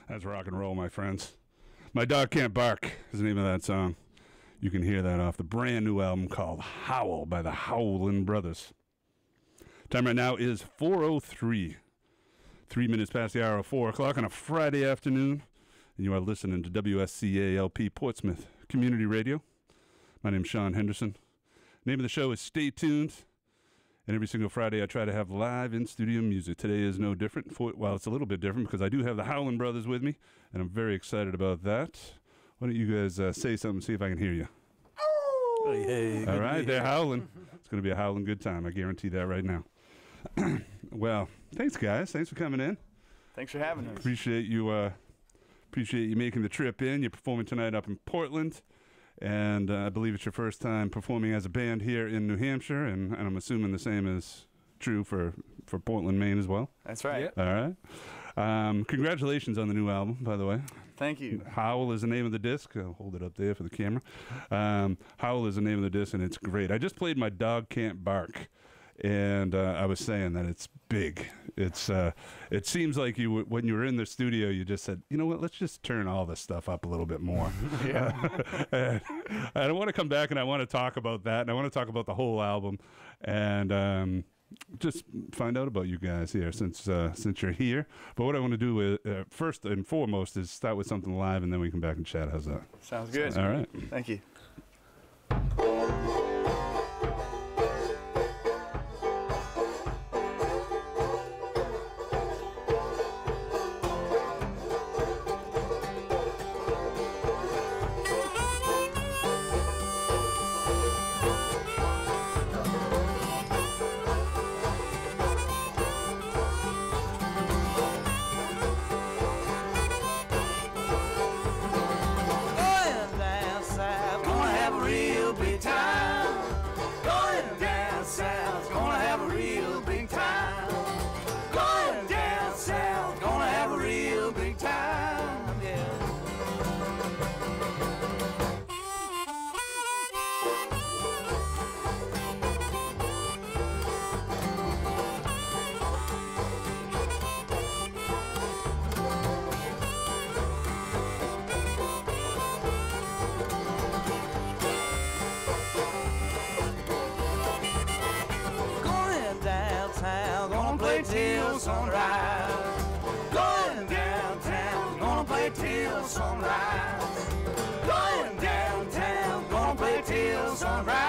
That's rock and roll, my friends. My Dog Can't Bark is the name of that song. You can hear that off the brand new album called Howl by the Howlin Brothers. Time right now is 4:03. 3 minutes past the hour of 4 o'clock on a Friday afternoon. And you are listening to WSCALP Portsmouth Community Radio. My name is Shawn Henderson. Name of the show is Stay Tuned. And every single Friday I try to have live in-studio music. Today is no different. Well, it's a little bit different because I do have the Howlin Brothers with me, and I'm very excited about that. Why don't you guys say something, see if I can hear you. Oh, hey, all right, they're howling. It's going to be a howling good time. I guarantee that right now. Well, thanks, guys. Thanks for coming in. Thanks for having us. Appreciate you making the trip in. You're performing tonight up in Portland. And I believe it's your first time performing as a band here in New Hampshire, and I'm assuming the same is true for Portland, Maine as well. That's right. Yep. All right. Congratulations on the new album, by the way. Thank you. Howl is the name of the disc. I'll hold it up there for the camera. Howl is the name of the disc, and it's great. I just played My Dog Can't Bark, and I was saying that it's big. It seems like when you were in the studio, you just said, you know what, let's just turn all this stuff up a little bit more. Yeah. I want to come back and I want to talk about that, and I want to talk about the whole album, and just find out about you guys here since you're here. But what I want to do first and foremost is start with something live, and then we come back and chat. How's that? Sounds good. All right. Thank you. Till sunrise, going downtown, gonna play till sunrise. Going downtown, gonna play till sunrise.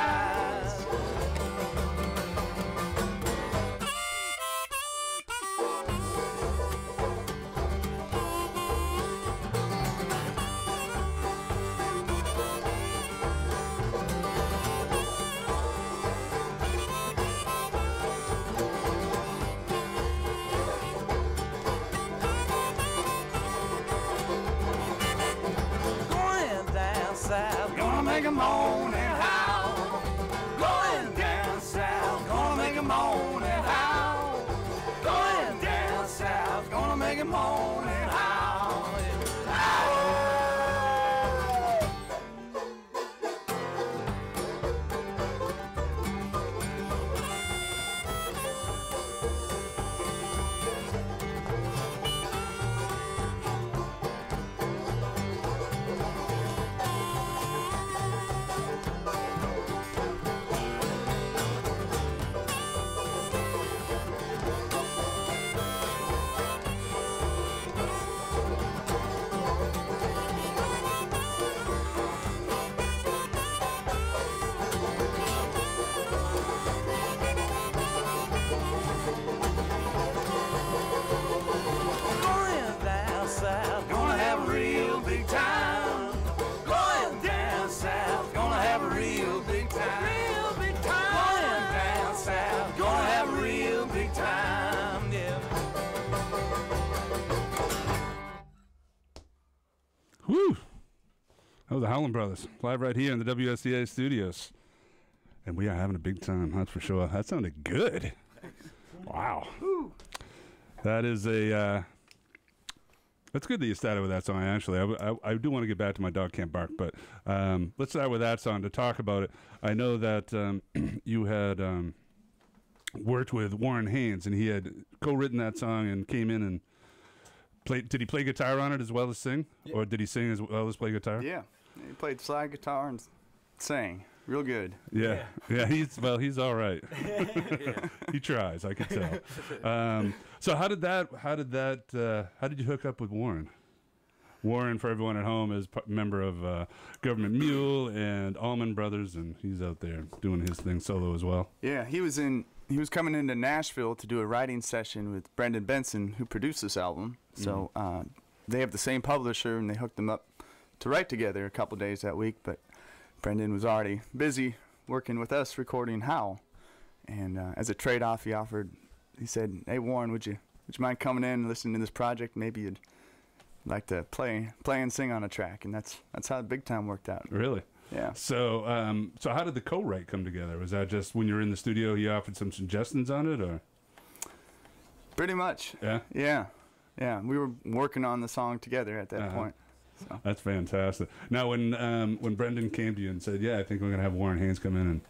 Gonna make 'em moan and howl. Going down south, gonna make 'em moan and howl. Going down south, gonna make 'em moan and howl. Howl. Woo! That was the Howlin Brothers, live right here in the WSCA studios. And we are having a big time, that's for sure. That sounded good. Wow. That is that's good that you started with that song, actually. I do want to get back to My Dog Can't Bark, but let's start with that song to talk about it. I know that you had worked with Warren Haynes, and he had co-written that song and came in and played. Did he play guitar on it as well as sing, or did he sing as well as play guitar? Yeah, he played slide guitar and sang real good. Yeah. He's all right. He tries, I can tell. So how did you hook up with Warren? Warren, for everyone at home, is member of Government Mule and Howlin Brothers, and he's out there doing his thing solo as well. Yeah, he was coming into Nashville to do a writing session with Brendan Benson, who produced this album. So they have the same publisher, and they hooked them up to write together a couple days that week. But Brendan was already busy working with us recording Howl, and as a trade-off, he said, "Hey Warren, would you mind coming in and listening to this project? Maybe you'd like to play and sing on a track." And that's how Big Time worked out. Really? Yeah. So so how did the co-write come together? Was that just when you were in the studio, he offered some suggestions on it, or? Pretty much. Yeah. Yeah. We were working on the song together at that point. So. That's fantastic. Now, when Brendan came to you and said, "Yeah, I think we're gonna have Warren Haynes come in and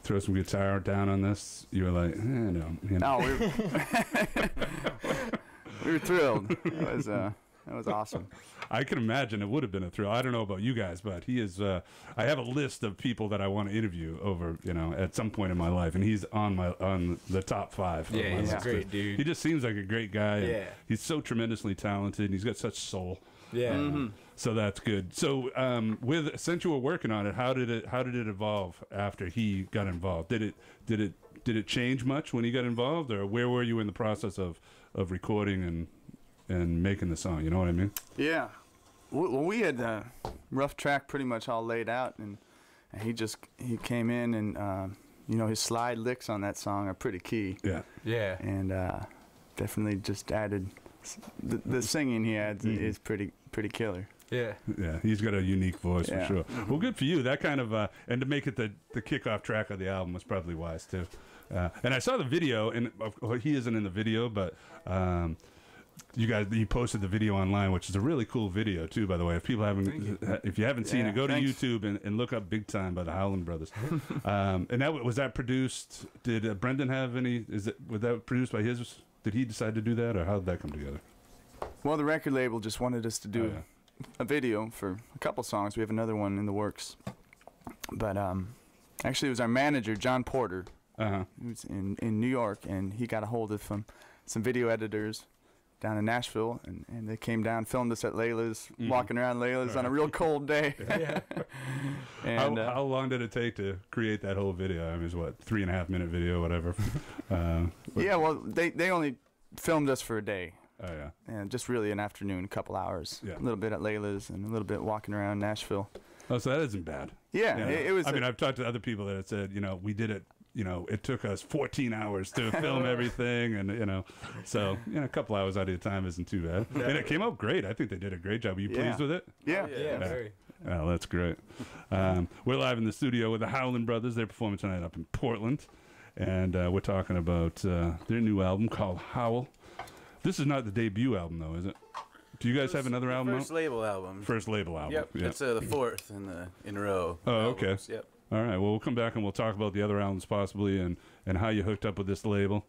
throw some guitar down on this," you were like, "No." You know. No, we were thrilled. That was awesome. I can imagine it would have been a thrill. I don't know about you guys, but he is. I have a list of people that I want to interview over, at some point in my life, and he's on the top 5. Yeah, he's a great dude. He just seems like a great guy. Yeah, he's so tremendously talented, and he's got such soul. Yeah. So that's good. So since you were working on it, how did it evolve after he got involved? Did it change much when he got involved, or where were you in the process of recording and making the song? You know what I mean? Yeah. Well, we had the rough track pretty much all laid out, and he came in, and his slide licks on that song are pretty key. Yeah. Yeah. And definitely just added the singing he adds is pretty killer. Yeah. Yeah, he's got a unique voice for sure. Well, good for you. That kind of and to make it the kickoff track of the album was probably wise too. And I saw the video, and he isn't in the video, but you posted the video online, which is a really cool video too, by the way. If you haven't seen it, go to YouTube and look up Big Time by the Howlin Brothers. And was that produced? Did Brendan have any? Was that produced by his? Did he decide to do that, or how did that come together? Well, the record label just wanted us to do a video for a couple songs. We have another one in the works. But actually, it was our manager, John Porter, who's in New York, and he got a hold of some video editors down in Nashville, and they came down, filmed us at Layla's, walking around Layla's on a real cold day. And, how long did it take to create that whole video? I mean, it was what, 3.5-minute video, whatever. Yeah, well, they only filmed us for a day. Oh yeah. And just really an afternoon, a couple hours. Yeah. A little bit at Layla's and a little bit walking around Nashville. Oh, so that isn't bad. Yeah, it was. I mean, I've talked to other people that have said, we did it. It took us 14 hours to film everything, and so a couple hours out of your time isn't too bad. Yeah. And it came out great. I think they did a great job. Were you pleased with it? Yeah. Yeah, very. Oh, that's great. We're live in the studio with the Howlin Brothers. They're performing tonight up in Portland, and we're talking about their new album called Howl. This is not the debut album, though, is it? Do you guys have another album? First label album. First label album. Yep. It's the 4th in a row. Oh, okay. Albums. Yep. All right. Well, we'll come back and we'll talk about the other albums possibly and how you hooked up with this label.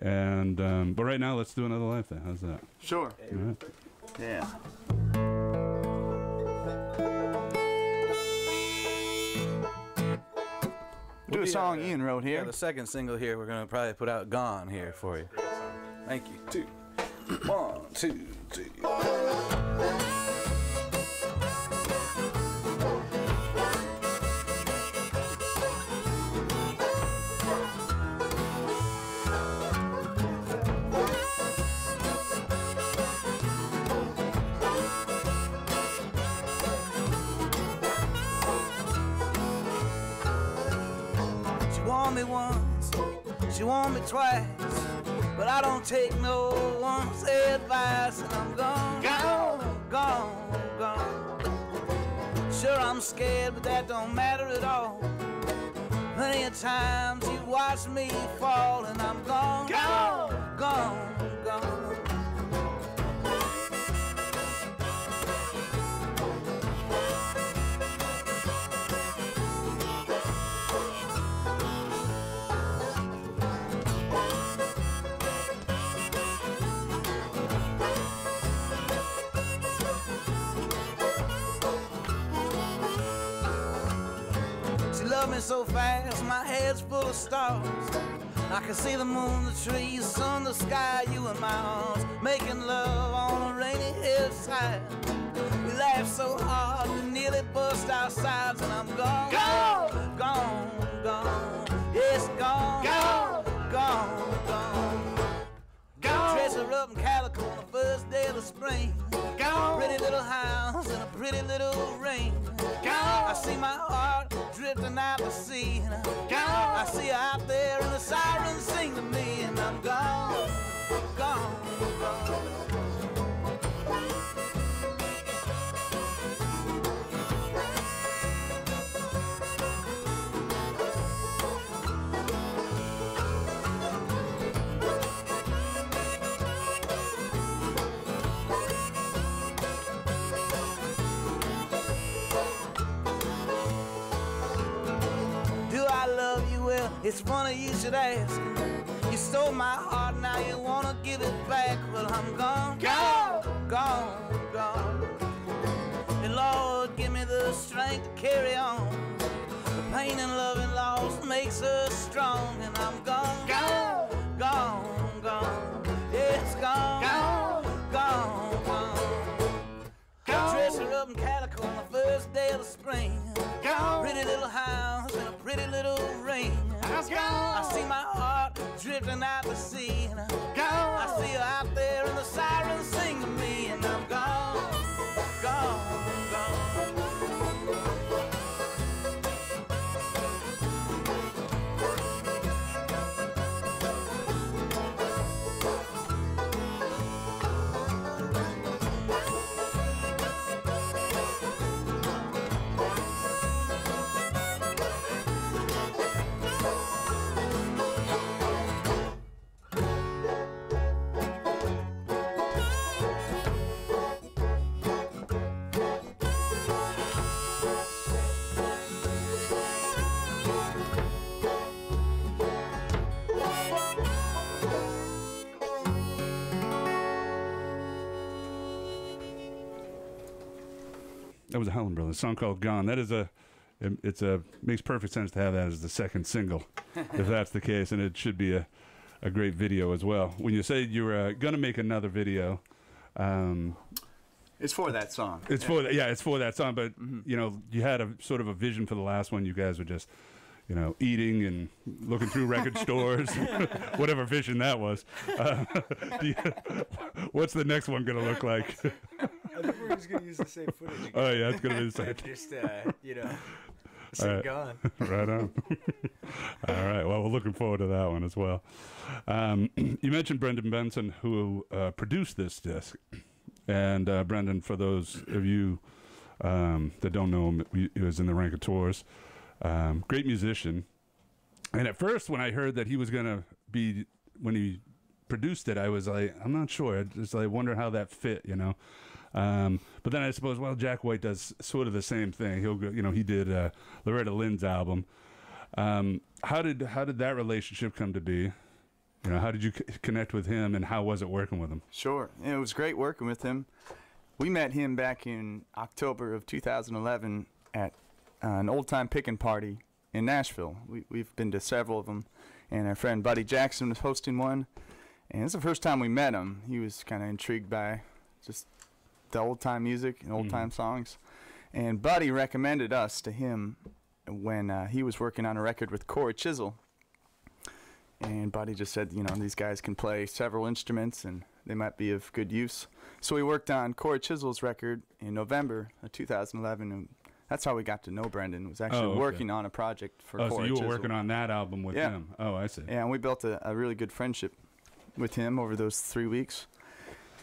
And but right now, let's do another live thing. How's that? Sure. All right. Yeah. Do a song Ian wrote here. Yeah, the second single here, we're gonna probably put out "Gone" here for you. Thank you. 1, 2, 3. She warned me once, she warned me twice, but I don't take no one's advice, and I'm gone, gone. Sure, I'm scared, but that don't matter at all. Plenty of times you watch me fall, and I'm gone, gone. You love me so fast, my head's full of stars. I can see the moon, the trees, the sun, the sky, you in my arms, making love on a rainy hillside. We laughed so hard, we nearly bust our sides, and I'm gone, gone, gone, gone. Yes, gone, gone, gone, gone. Gone. Dress her up in calico on the first day of the spring. Gone. Pretty little house and a pretty little ring. Gone. I see my heart drifting out to sea. Gone. I see her out there and the sirens sing to me, and I'm gone, gone, gone. It's funny you should ask. You stole my heart, now you wanna give it back. Well, I'm gone, gone, gone, gone. And Lord, give me the strength to carry on. The pain and love and loss makes us strong. And I'm gone, gone, gone, gone. Yeah, it's gone, gone, gone, gone. Dress her up in calico on the first day of the spring. Gone. Pretty little house and a pretty little ring. I see my heart drifting out to sea. I see her out there and the sirens sing to me, and I'm gone, gone, gone. That was a Howlin Brothers song called "Gone." That is makes perfect sense to have that as the second single, if that's the case, and it should be a great video as well. When you say you were gonna make another video, it's for that song. It's for that song. But you know, you had a sort of a vision for the last one. You guys were just, you know, eating and looking through record stores, whatever vision that was. What's the next one gonna look like? I think we're just going to use the same footage again. Oh, yeah, it's going to be the same. Just, you know, same gone. Right on. All right. Well, we're looking forward to that one as well. You mentioned Brendan Benson, who produced this disc. And Brendan, for those of you that don't know him, he was in the Raconteurs. Great musician. And at first, when I heard that he was going to be, when he produced it, I was like, I'm not sure. I just like wonder how that fit, you know. But then I suppose, well, Jack White does sort of the same thing. He'll go, you know, he did Loretta Lynn's album. How did that relationship come to be? You know, how did you connect with him, and how was it working with him? Sure, it was great working with him. We met him back in October of 2011 at an old-time picking party in Nashville. We've been to several of them, and our friend Buddy Jackson was hosting one. And it's the first time we met him. He was kind of intrigued by just the old-time music and old-time songs. And Buddy recommended us to him when he was working on a record with Corey Chisel. And Buddy just said, you know, these guys can play several instruments and they might be of good use. So we worked on Corey Chisel's record in November of 2011, and that's how we got to know Brendan. Was actually working on a project for Corey Chisel. So you were working on that album with him. Oh, I see. Yeah, and we built a really good friendship with him over those 3 weeks.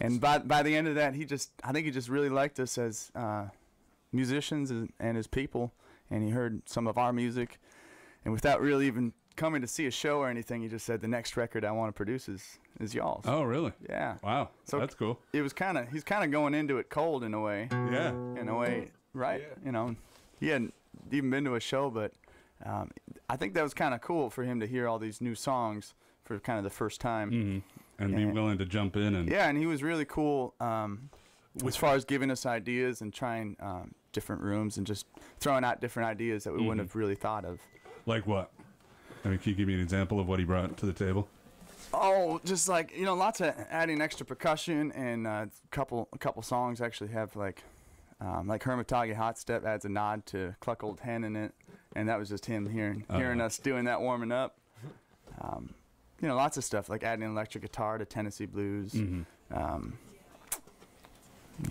And by the end of that, I think he just really liked us as musicians and as people, and he heard some of our music. And without really even coming to see a show or anything, he just said, the next record I want to produce is y'all's. Oh, really? Yeah. Wow. So that's cool. It was he's kind of going into it cold in a way. Yeah. In a way, right? Yeah. You know, he hadn't even been to a show, but I think that was kind of cool for him to hear all these new songs for kind of the first time. Mm-hmm. And be willing to jump in. And yeah, and he was really cool as far as giving us ideas and trying different rooms and just throwing out different ideas that we wouldn't have really thought of. Like what? I mean, can you give me an example of what he brought to the table? Oh, just like, you know, lots of adding extra percussion, and a couple songs actually have like Hermitage Hot Step adds a nod to Cluck Old Hen in it, and that was just him hearing us doing that warming up. You know, lots of stuff like adding electric guitar to Tennessee Blues. You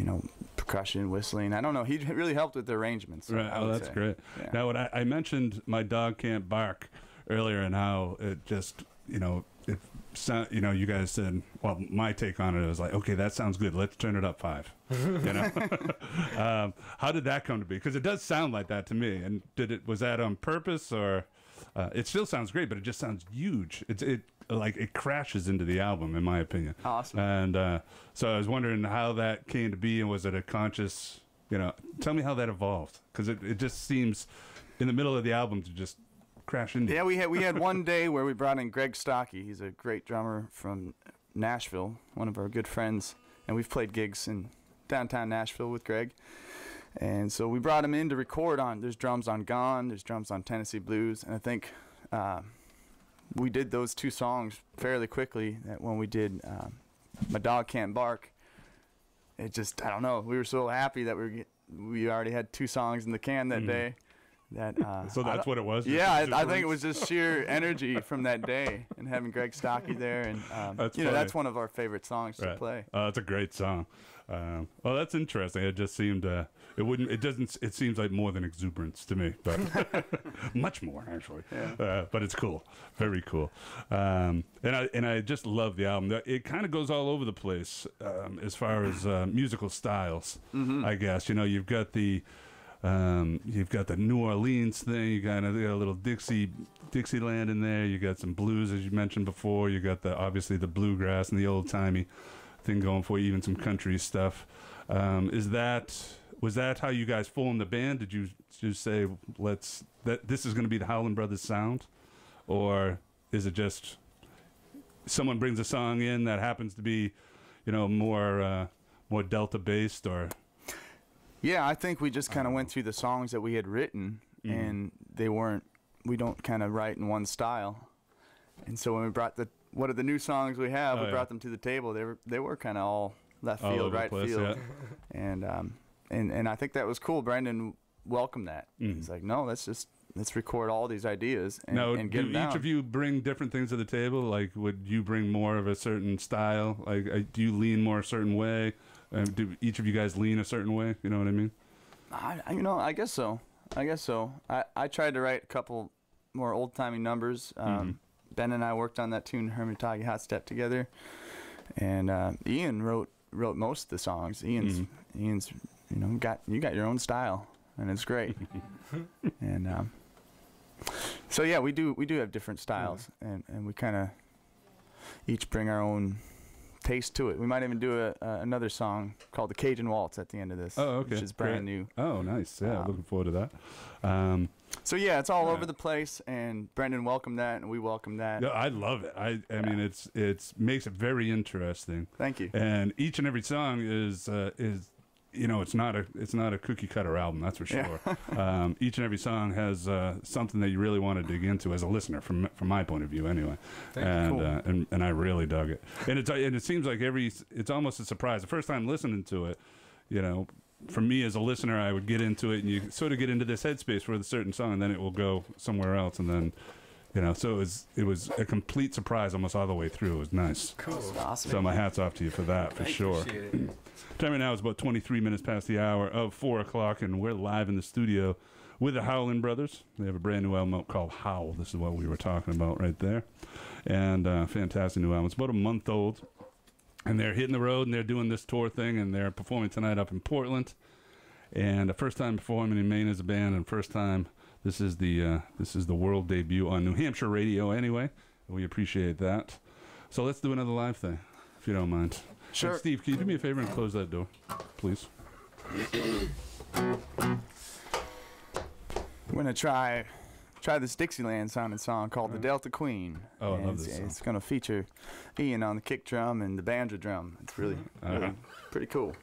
know, percussion, whistling. I don't know. He really helped with the arrangements. Right. Oh, that's great. Yeah. Now, when I mentioned My Dog Can't Bark earlier, and how it just, you know, you guys said, well, my take on it was like, okay, that sounds good. Let's turn it up 5. You know, how did that come to be? Because it does sound like that to me. And was that on purpose, or it still sounds great, but it just sounds huge. It crashes into the album, in my opinion. Awesome. And so I was wondering how that came to be, and was it a conscious? You know, tell me how that evolved, because it just seems in the middle of the album to just crash into. Yeah, we had one day where we brought in Greg Stocky. He's a great drummer from Nashville, one of our good friends, and we've played gigs in downtown Nashville with Greg. And so we brought him in to record on. There's drums on Gone, there's drums on Tennessee Blues, and I think we did those 2 songs fairly quickly. That when we did My Dog Can't Bark, it just, I don't know, we were so happy that we already had 2 songs in the can that day. That so that's what it was. Yeah, I think it was just sheer energy from that day, and having Greg Stocky there, and you know, that's one of our favorite songs to play. It's a great song. Well, that's interesting. It just seemed it seems like more than exuberance to me, but much more actually. Yeah. But it's cool, very cool. And I just love the album. It kind of goes all over the place as far as musical styles. I guess, you know, you've got the New Orleans thing. You got a little Dixieland in there. You got some blues, as you mentioned before. You got obviously the bluegrass and the old timey thing going for you. Even some country stuff. Was that how you guys formed the band? Did you just say this is going to be the Howlin Brothers sound, or is it just someone brings a song in that happens to be, you know, more Delta based, or? Yeah, I think we just kind of went through the songs that we had written, and we don't kind of write in one style. And so when we brought what are the new songs we have, we brought them to the table. They were kind of all left field, right field. Yeah. And I think that was cool. Brandon welcomed that. He's like, no, let's record all these ideas and get them down. Each of you bring different things to the table? Like, would you bring more of a certain style? Like, do you lean more a certain way? Do each of you guys lean a certain way? You know what I mean? I guess so. I tried to write a couple more old-timey numbers. Ben and I worked on that tune, Hermitage Hot Step, together. And Ian wrote most of the songs. Ian's you know, you got your own style, and it's great. And so yeah, we do have different styles, and we kind of each bring our own taste to it. We might even do another song called the Cajun Waltz at the end of this. Oh, okay. Which is brand new. Oh, nice. Yeah, looking forward to that. So yeah, it's all over the place, and Brendan welcomed that, and we welcomed that. Yeah, I love it. I mean, it's makes it very interesting. Thank you. And each and every song is you know, it's not a cookie cutter album, that's for sure. Yeah. Each and every song has something that you really want to dig into as a listener, from my point of view, anyway. And I really dug it. And it seems like it's almost a surprise. The first time listening to it, you know, for me as a listener, I would get into it, and you sort of get into this headspace for a certain song, and then it will go somewhere else, and then, you know, so it was a complete surprise almost all the way through. It was nice. Cool. Awesome. So my hat's off to you for that, for sure. Time right now is about 23 minutes past the hour of 4 o'clock, and we're live in the studio with the Howlin Brothers. They have a brand new album out called Howl. This is what we were talking about right there. And fantastic new album. It's about a month old, and they're hitting the road, and they're doing this tour thing, and they're performing tonight up in Portland. And the first time performing in Maine as a band, and first time this is the world debut on New Hampshire radio anyway. We appreciate that. So let's do another live thing, if you don't mind. Sure. And Steve, can you do me a favor and close that door, please? I'm gonna try this Dixieland sounding song called The Delta Queen. Oh, I love this song. It's gonna feature Ian on the kick drum and the banjo drum. It's really pretty cool.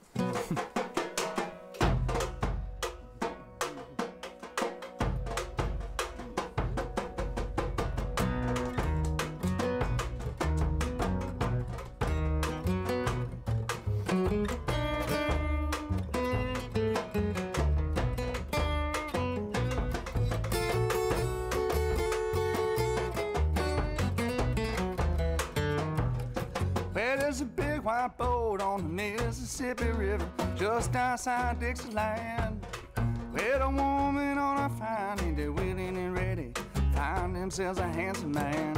Well, there's a big white boat on the Mississippi River, just outside Dixieland. Well, a woman on a finding, they're willing and ready, find themselves a handsome man.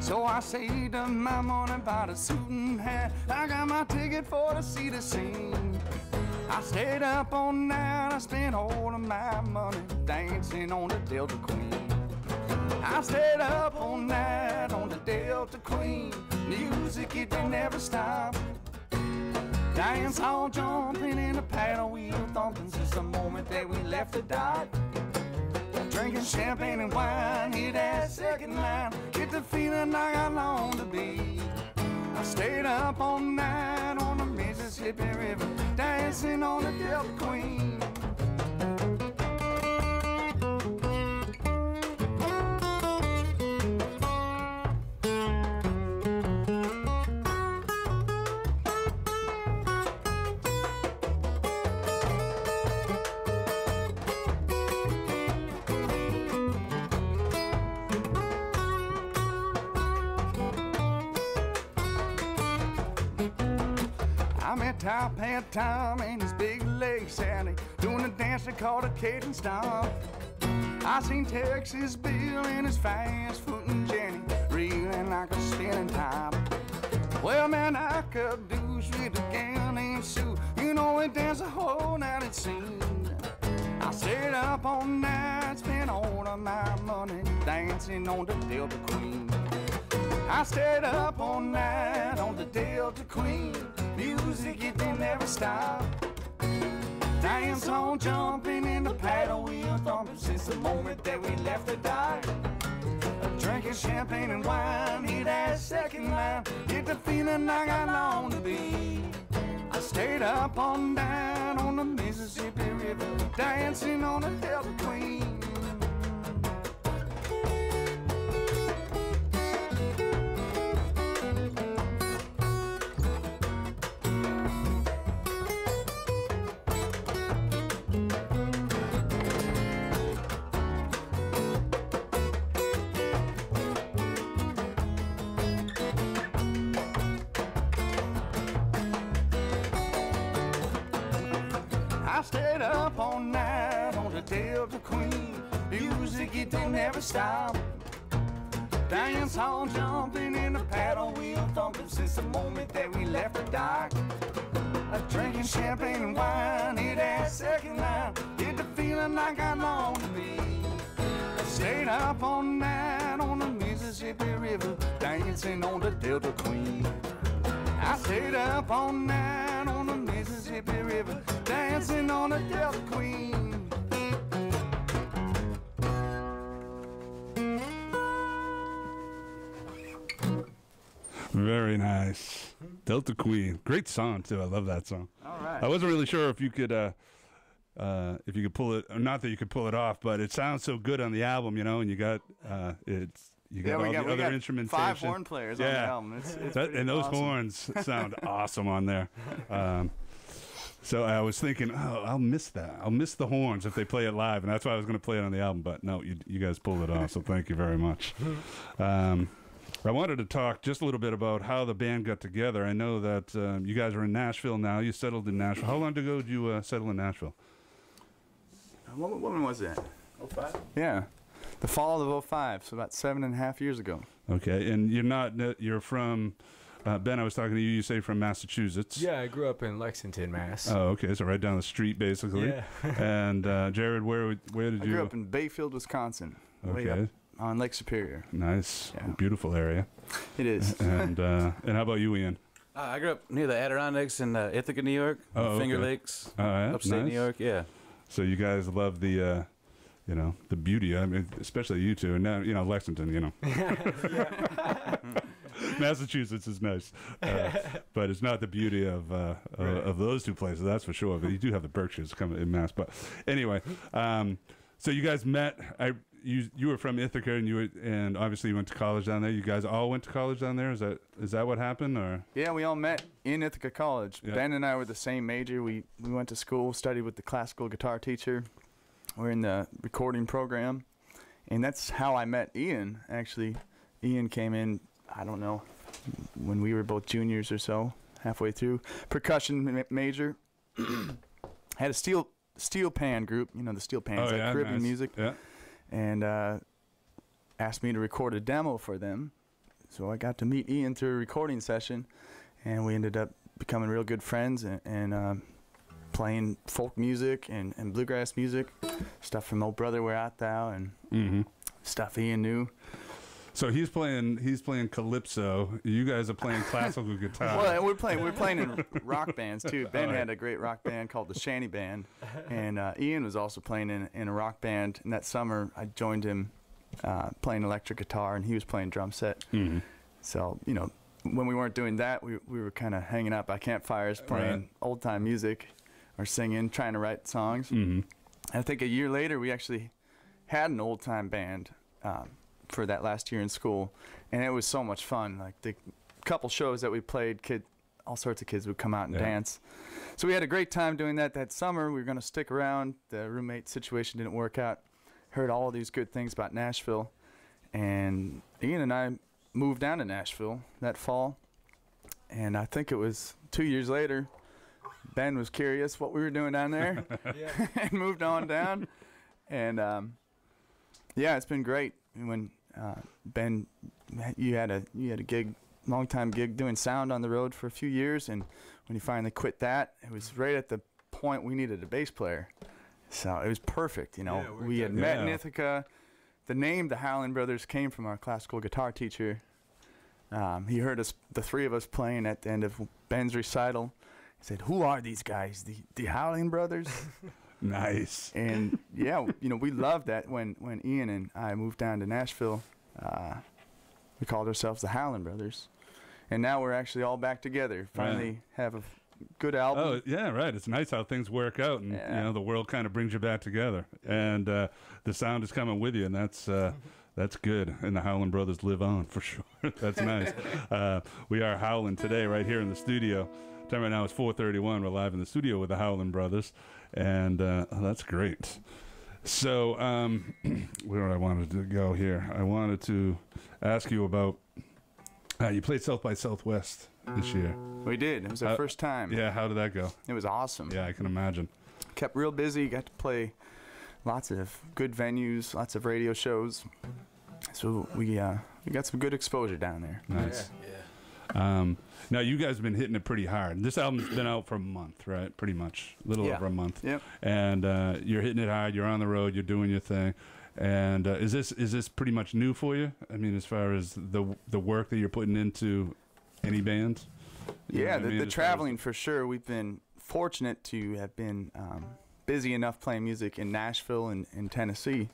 So I saved up my money, bought a suit and hat. I got my ticket for to see the scene. I stayed up all night, I spent all of my money dancing on the Delta Queen. I stayed up all night on the Delta Queen. Music, it didn't never stop. Dance hall jumping in the paddle wheel thumping since the moment that we left the dock. Drinking champagne and wine, hit that second line, get the feeling I got long to be. I stayed up all night on the Mississippi River, dancing on the Delta Queen. I met Top Hat Tom and his big leg Sally doing a dance they called a Cajun Stomp. I seen Texas Bill and his fast footin' Jenny reeling like a spinning top. Well, man, I could douche with a gal named Sue. You know, we dance the whole night it seemed. I stayed up all night, spent all of my money dancing on the Delta Queen. I stayed up all night on the Delta Queen. Music, it didn't never stop. Dance on jumping in the paddle wheel thumping since the moment that we left the dock. Drinking champagne and wine, hit that second line, get the feeling I got long to be. I stayed up all night on the Mississippi River, dancing on the Delta Queen. I stayed up all night on the Delta Queen. Music, it don't never stop. Dance hall jumping in the paddle wheel thumping since the moment that we left the dock. Drinking champagne and wine, hit that second line, get the feeling like I long to be. I stayed up all night on the Mississippi River, dancing on the Delta Queen. I stayed up all night on the Mississippi River, dancing on the Delta Queen. Very nice. Delta Queen. Great song, too. I love that song. All right. I wasn't really sure if you could pull it, or not that you could pull it off, but it sounds so good on the album, you know, and you got you got all the other instrumentation. 5 horn players on the album. It's and those awesome. horns sound awesome on there. So I was thinking, oh, I'll miss that. I'll miss the horns if they play it live, and that's why I was going to play it on the album. But no, you guys pulled it off, so thank you very much. I wanted to talk just a little bit about how the band got together. I know that you guys are in Nashville now. You settled in Nashville. How long ago did you settle in Nashville? When was that? 05? Yeah. The fall of 05, so about 7.5 years ago. Okay, and you're from, Ben, I was talking to you, you say from Massachusetts. Yeah, I grew up in Lexington, Mass. Oh, okay, so right down the street, basically. Yeah. And Jared, where did I you? grew up in Bayfield, Wisconsin. Way Okay. up on Lake Superior. Nice, Yeah. beautiful area. It is. And how about you, Ian? I grew up near the Adirondacks in Ithaca, New York. Oh, Finger okay. Lakes, All right, upstate nice. New York. Yeah. So you guys love the, the beauty. I mean, especially you two, and now, Lexington. Massachusetts is nice, but it's not the beauty of those two places, that's for sure. But you do have the Berkshires coming in Mass. But anyway, so you guys met. You were from Ithaca, and obviously you went to college down there. You guys all went to college down there. Is that what happened, or? Yeah, we all met in Ithaca College. Yeah. Ben and I were the same major. We went to school, studied with the classical guitar teacher. We're in the recording program, and that's how I met Ian. Actually, Ian came in, I don't know, when we were both juniors or so, halfway through. Percussion major. Had a steel pan group, you know, the steel pans, Oh, like yeah, Caribbean nice. music, Yeah. and asked me to record a demo for them. So I got to meet Ian through a recording session, and we ended up becoming real good friends and playing folk music and bluegrass music, stuff from Oh Brother Where Art Thou, and stuff Ian knew. So he's playing calypso. You guys are playing classical guitar. Well, and we're playing in rock bands too. Ben had a great rock band called the Shanty Band, and Ian was also playing in a rock band. And that summer, I joined him playing electric guitar, and he was playing drum set. So, you know, when we weren't doing that, we were kind of hanging out by campfires, playing old time music or singing, trying to write songs. And I think a year later, we actually had an old time band. For that last year in school, and it was so much fun. Like the couple shows that we played, all sorts of kids would come out and dance. So we had a great time doing that. That summer we were going to stick around. The roommate situation didn't work out. Heard all these good things about Nashville, and Ian and I moved down to Nashville that fall. And I think it was 2 years later, Ben was curious what we were doing down there, and moved on down. And yeah, it's been great. When Ben, you had a gig, long time gig doing sound on the road for a few years, and when you finally quit that, it was right at the point we needed a bass player. So it was perfect, you know. We had met in Ithaca. The name the Howlin Brothers came from our classical guitar teacher. He heard us, the three of us, playing at the end of Ben's recital. He said, "Who are these guys? The Howlin Brothers?" Nice. And yeah, you know, we loved that when Ian and I moved down to Nashville. We called ourselves the Howlin Brothers, and now we're actually all back together. Finally have a good album. Oh yeah, right. It's nice how things work out, and you know, the world kind of brings you back together, and the sound is coming with you, and that's good. And the Howlin Brothers live on for sure. That's nice. We are howling today right here in the studio. Time right now is 4:31. We're live in the studio with the Howlin Brothers, and that's great. So where I wanted to go here, I wanted to ask you about you played South by Southwest this year. We did. It was our first time. Yeah, how did that go? It was awesome. Yeah, I can imagine. Kept real busy. Got to play lots of good venues, lots of radio shows. So we got some good exposure down there. Nice. Now you guys have been hitting it pretty hard. This album's been out for a month, right? Pretty much, a little over a month. Yep. And you're hitting it hard. You're on the road. You're doing your thing. And is this pretty much new for you? I mean, as far as the work that you're putting into any band? Yeah, the traveling for sure. We've been fortunate to have been busy enough playing music in Nashville and in Tennessee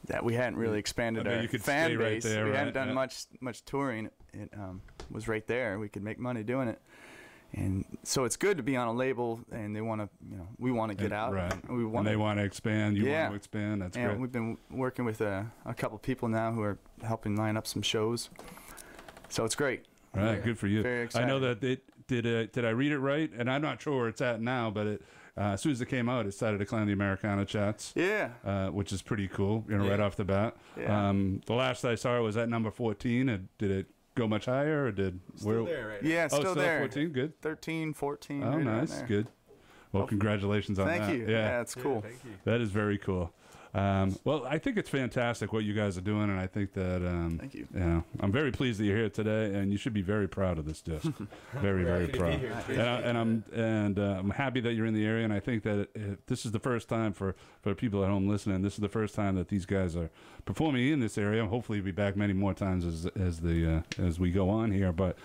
that we hadn't really expanded our fan base. Right there, we right? hadn't done much touring. It was right there. We could make money doing it, and so it's good to be on a label. And they want to, you know, we want to get out. Right. And they want to expand. You want to expand. That's and great. We've been working with a couple people now who are helping line up some shows. So it's great. Right. Good for you. Very excited. I know that did I read it right? And I'm not sure where it's at now, but as soon as it came out, it started to climb the Americana charts. Yeah. Which is pretty cool, you know, right off the bat. Yeah. The last I saw it was at number 14. Did it go much higher, or Still there right now. Yeah, still there. 14, good. 13, 14. Oh, right nice, there. good. Well, congratulations on that. Thank you. Yeah, that's cool. Thank you. That is very cool. Well, I think it's fantastic what you guys are doing, and I think that Thank you. Yeah, I'm very pleased that you're here today, and you should be very proud of this disc. Very, very happy to proud. be here. I'm happy that you're in the area, and I think that this is the first time for people at home listening. This is the first time that these guys are performing in this area. Hopefully, we'll be back many more times as we go on here. But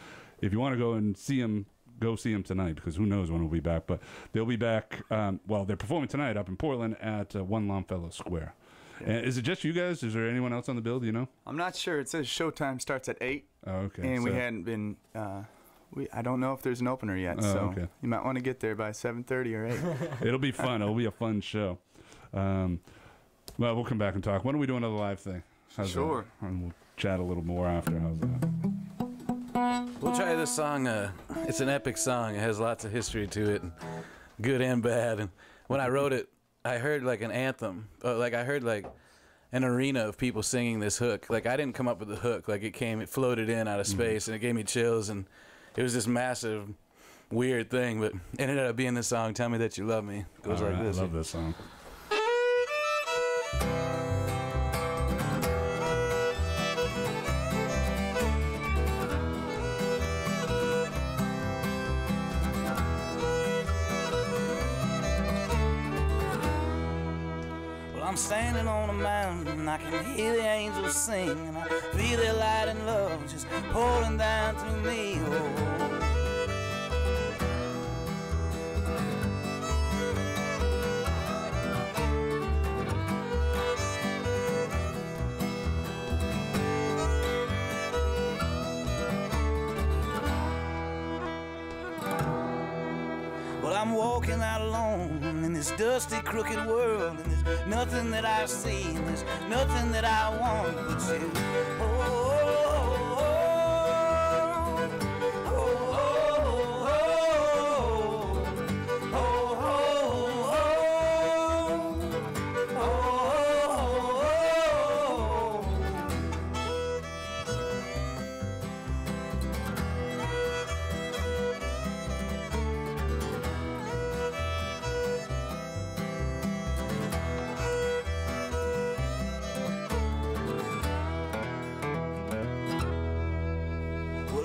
if you want to go and see them, go see them tonight, because who knows when we'll be back. But they'll be back. Well, they're performing tonight up in Portland at One Longfellow Square. Yeah. And is it just you guys? Is there anyone else on the bill? Do you know? I'm not sure. It says showtime starts at 8. Oh, okay. And we hadn't been. I don't know if there's an opener yet. Oh, so okay. you might want to get there by 7:30 or 8. It'll be fun. It'll be a fun show. Well, we'll come back and talk. When do we do another live thing? How's Sure. that? And we'll chat a little more after. How's that? We'll try this song. It's an epic song. It has lots of history to it, and good and bad. And when I wrote it, I heard like an anthem. I heard like an arena of people singing this hook. Like, I didn't come up with the hook. Like, it floated in out of space, and it gave me chills, and it was this massive, weird thing, but it ended up being this song, Tell Me That You Love Me. It goes like this. I love this song. I'm standing on a mountain and I can hear the angels sing, and I feel their light and love just pouring down through me. Oh. Well, I'm walking out alone in this dusty, crooked world, and there's nothing that I see, and there's nothing that I want but you.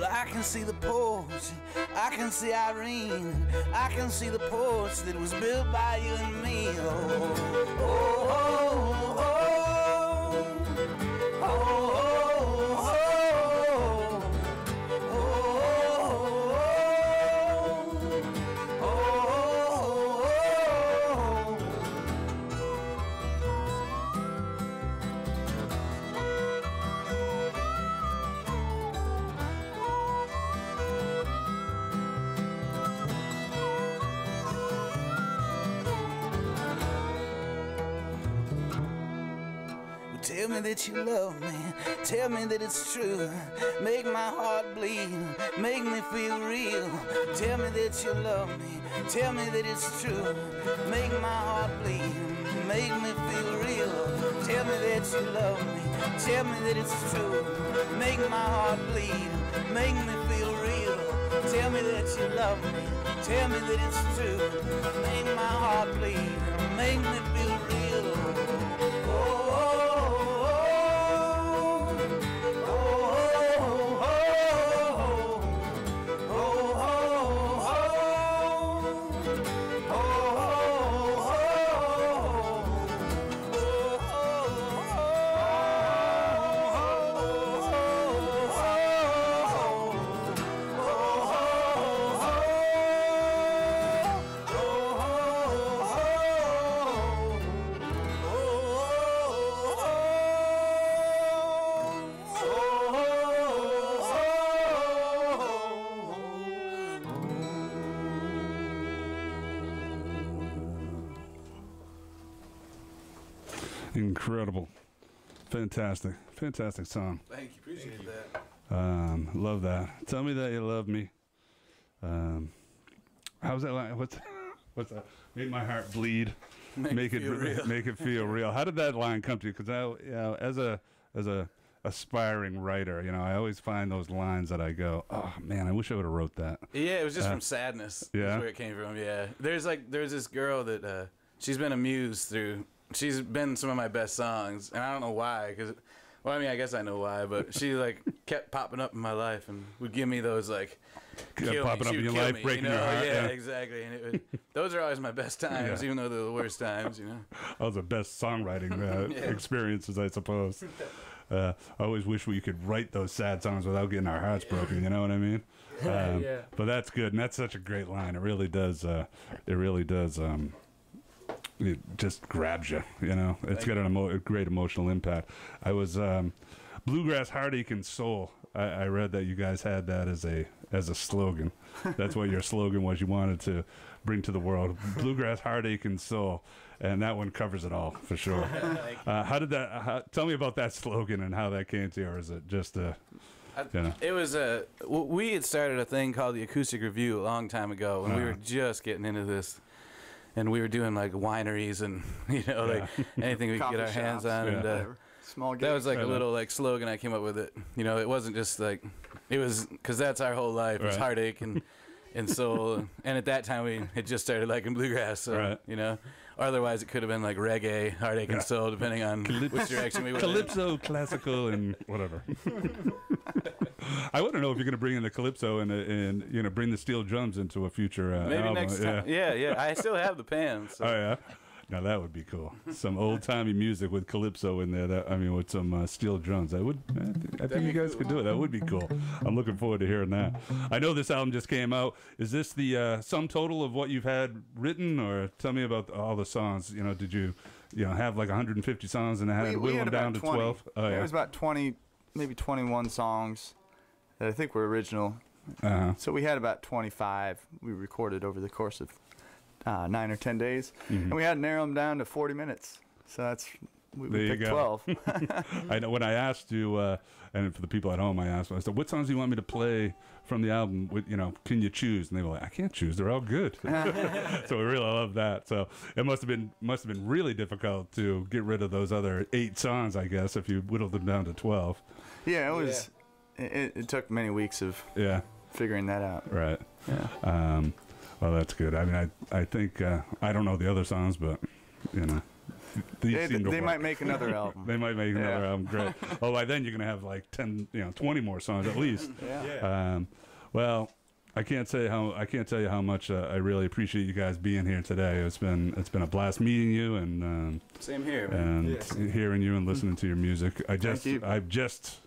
I can see the porch, I can see Irene, I can see the porch that was built by you and me. Oh, oh, oh, oh, oh, tell me that you love me, tell me that it's true, make my heart bleed, make me feel real. Tell me that you love me, tell me that it's true, make my heart bleed, make me feel real. Tell me that you love me, tell me that it's true, make my heart bleed, make me feel real. Tell me that you love me, tell me that it's true, make my heart bleed, make me feel real. Incredible. Fantastic. Fantastic song. Thank you. Appreciate that. Love that. Tell me that you love me. How's that line? What's that? Make my heart bleed. Make it real. Make it feel real. How did that line come to you? Because as a aspiring writer, I always find those lines that I go, oh man, I wish I would have wrote that. Yeah, it was just from sadness. Yeah, that's where it came from. Yeah, there's this girl that she's been a muse through. She's been some of my best songs, and I don't know why. I guess I know why, but she kept popping up in my life and would give me those kill popping me. up in your life, breaking your heart. Yeah, exactly. And those are always my best times, even though they're the worst times. Those are the best songwriting experiences, I suppose. I always wish we could write those sad songs without getting our hearts broken. You know what I mean? But that's good, and that's such a great line. It really does. It just grabs you. It's got a great emotional impact. I was Bluegrass Heartache and Soul. I read that you guys had that as a slogan. That's what your slogan was. You wanted to bring to the world Bluegrass Heartache and Soul, and that one covers it all for sure. How did that? Tell me about that slogan and how that came to you, or is it just It was we had started a thing called the Acoustic Review a long time ago when we were just getting into this. and we were doing like wineries and like anything we could get our hands on. Yeah. And Small that was gigs. like a little like slogan I came up with. It it wasn't just like it was because that's our whole life. It was heartache and soul. And at that time we had just started liking bluegrass. So otherwise it could have been like reggae, heartache, and soul, depending on which direction we went. Calypso, classical, and whatever. I want to know if you're going to bring in the calypso and bring the steel drums into a future maybe album. next time. Yeah. I still have the pan. So. Oh yeah. Now that would be cool. Some old-timey music with calypso in there. With some steel drums. I think you guys could do it. That would be cool. I'm looking forward to hearing that. I know this album just came out. Is this the sum total of what you've had written, or tell me about all the songs? Did you have like 150 songs and had whittle them down to 20. 12? Oh yeah. It was about 20, maybe 21 songs that I think were original. So we had about 25 we recorded over the course of 9 or 10 days, and we had to narrow them down to 40 minutes. So we picked 12. I know when I asked you, and for the people at home, I said, "What songs do you want me to play from the album? Can you choose?" And they were like, "I can't choose. They're all good." So we really love that. So it must have been really difficult to get rid of those other 8 songs, I guess, if you whittled them down to 12. Yeah, it was. It took many weeks of figuring that out. Right. Yeah. Well, that's good. I think I don't know the other songs, but they might make another album. They might make another album. Great. Oh, by then you're gonna have like 10, 20 more songs at least. Well, I can't tell you how much I really appreciate you guys being here today. It's been a blast meeting you and same here, man. And hearing you and listening to your music. I've just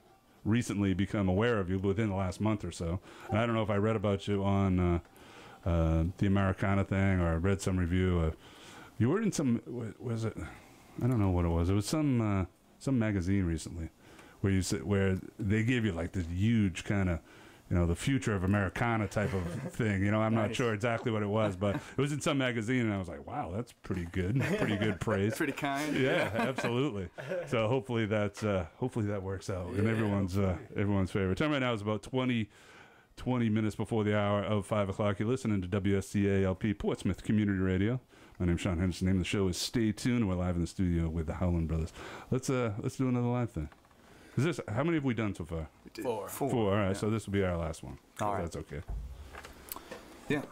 recently become aware of you within the last month or so, and I don't know if I read about you on the Americana thing, or I read some review. You were in some, was it? I don't know what it was. It was some magazine recently where they gave you like this huge kind of, the future of Americana type of thing. I'm not sure exactly what it was, but it was in some magazine, and I was like, wow, that's pretty good. Pretty good praise. Pretty kind. Yeah, absolutely. So hopefully that works out in everyone's favor. Time right now is about 20 minutes before the hour of 5 o'clock. You're listening to WSCALP Portsmouth Community Radio. My name's Shawn Henderson. The name of the show is Stay Tuned. We're live in the studio with the Howlin Brothers. Let's do another live thing. How many have we done so far? 4. 4. All right, so this will be our last one. All right. That's okay. Yeah.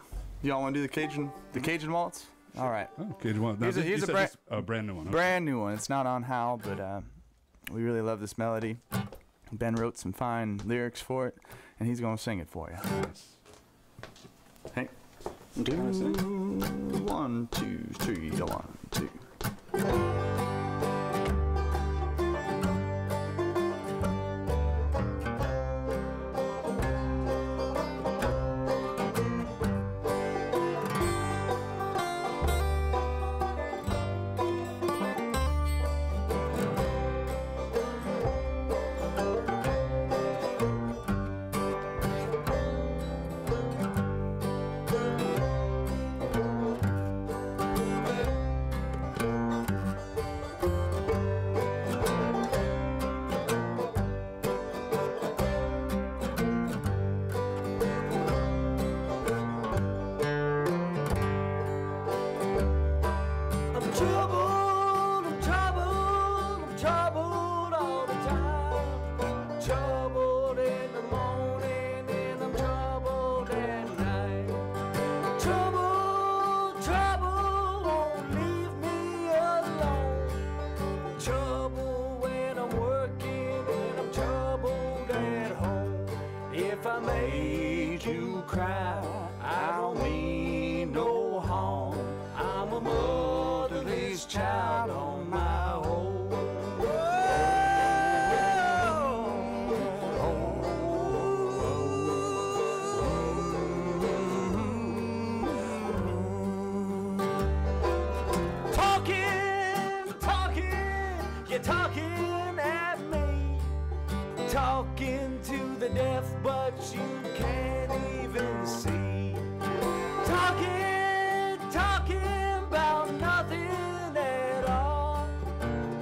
Y'all want to do the Cajun waltz? All right. Oh, Cajun waltz. Now, Here's a brand new one. Okay. Brand new one. It's not on Howl, but we really love this melody. Ben wrote some fine lyrics for it, and he's going to sing it for you. Nice. Hey. 1, 2, 3, 1, 2. Talking to the deaf, but you can't even see. Talking about nothing at all.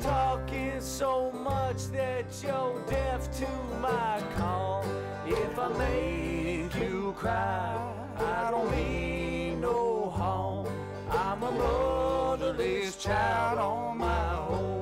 Talking so much that you're deaf to my call. If I make you cry, I don't mean no harm. I'm a a motherless child on my own.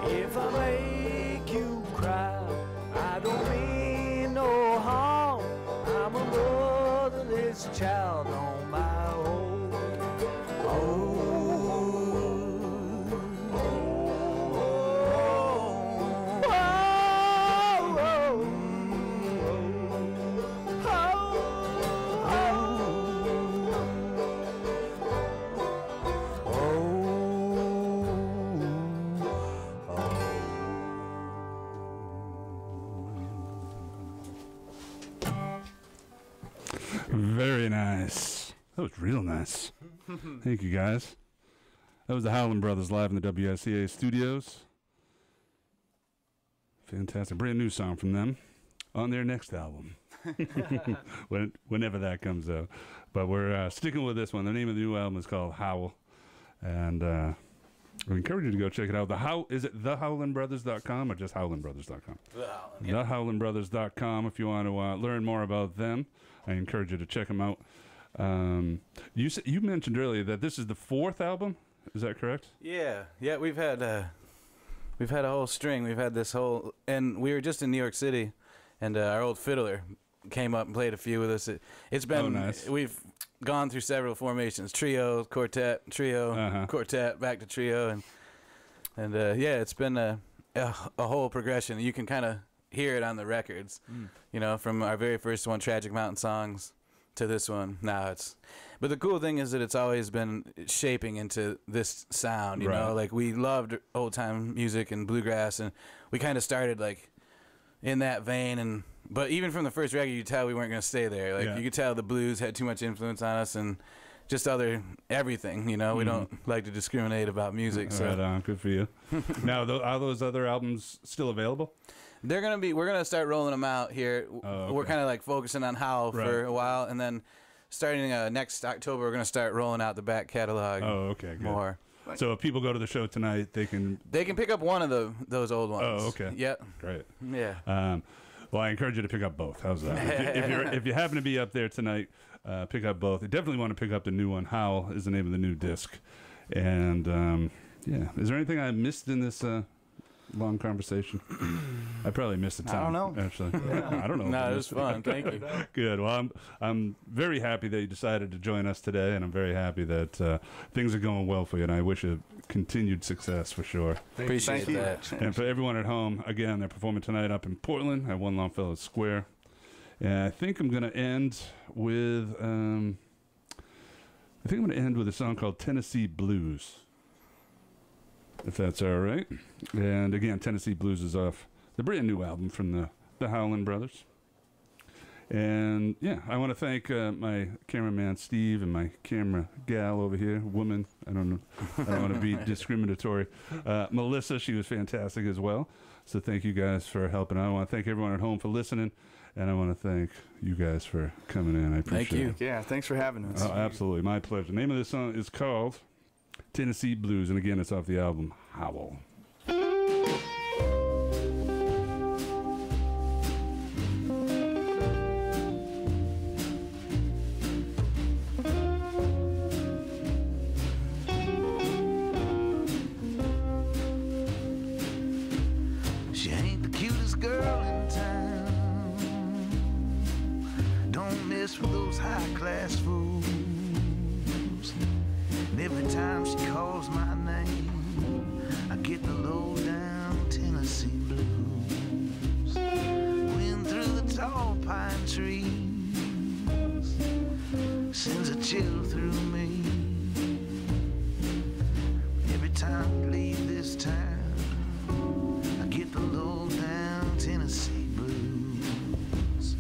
If I make you cry, I don't mean no harm. I'm a motherless child on my own. Very nice. That was real nice. Thank you, guys. That was the Howlin Brothers live in the WSCA studios. Fantastic. Brand new song from them on their next album. Whenever that comes out. But we're sticking with this one. The name of the new album is called Howl. And we encourage you to go check it out. Is it thehowlinbrothers.com or just howlinbrothers.com? Thehowlinbrothers.com if you want to learn more about them. I encourage you to check them out. You mentioned earlier that this is the 4th album. Is that correct? Yeah, we've had a whole string. We've had this whole, and we were just in New York City, and our old fiddler came up and played a few with us. It's been nice. We've gone through several formations: trio, quartet, trio, quartet, back to trio, and yeah, it's been a whole progression. You can kind of hear it on the records, you know, from our very first one, Tragic Mountain Songs, to this one. Now but the cool thing is that it's always been shaping into this sound, you know, like we loved old time music and bluegrass, and we kind of started like in that vein, but even from the first record, you could tell we weren't going to stay there. Like you could tell the blues had too much influence on us, and just everything, you know. We don't like to discriminate about music. So. Right on, good for you. Now, are those other albums still available? We're gonna start rolling them out here. Okay. We're kind of like focusing on Howl for a while, and then starting next October, we're gonna start rolling out the back catalog. Oh, okay, good. More. So if people go to the show tonight, they can pick up one of those old ones. Oh, okay. Yep. Great. Yeah. Well, I encourage you to pick up both. How's that? if you happen to be up there tonight, pick up both. You definitely want to pick up the new one. Howl is the name of the new disc. And yeah, is there anything I missed in this long conversation? I probably missed a ton. I don't know. Actually, I don't know. No, it was fun. Thank you. Good. Well, I'm very happy that you decided to join us today, and I'm very happy that things are going well for you. And I wish you continued success for sure. Appreciate that. And for everyone at home, again, they're performing tonight up in Portland at One Longfellow Square. And I think I'm going to end with a song called Tennessee Blues, if that's all right. And again, Tennessee Blues is off the brand new album from the Howlin Brothers. And yeah, I want to thank my cameraman Steve and my camera gal over here, woman. I don't want to be discriminatory. Melissa, she was fantastic as well. So thank you guys for helping out. I want to thank everyone at home for listening, and I want to thank you guys for coming in. I appreciate it. Yeah, thanks for having us. Oh, absolutely, my pleasure. The name of this song is called Tennessee Blues, and again, it's off the album Howl. She ain't the cutest girl in town. Don't mess with those high-class fools. And every time she calls my name, I get the low-down Tennessee blues. Wind through the tall pine trees sends a chill through me. Every time you leave this town, I get the low-down Tennessee blues.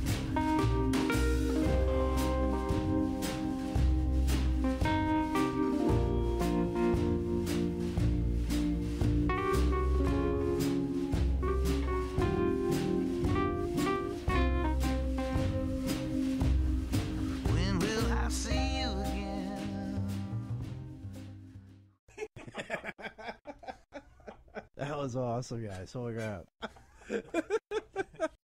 was awesome, guys. Holy crap.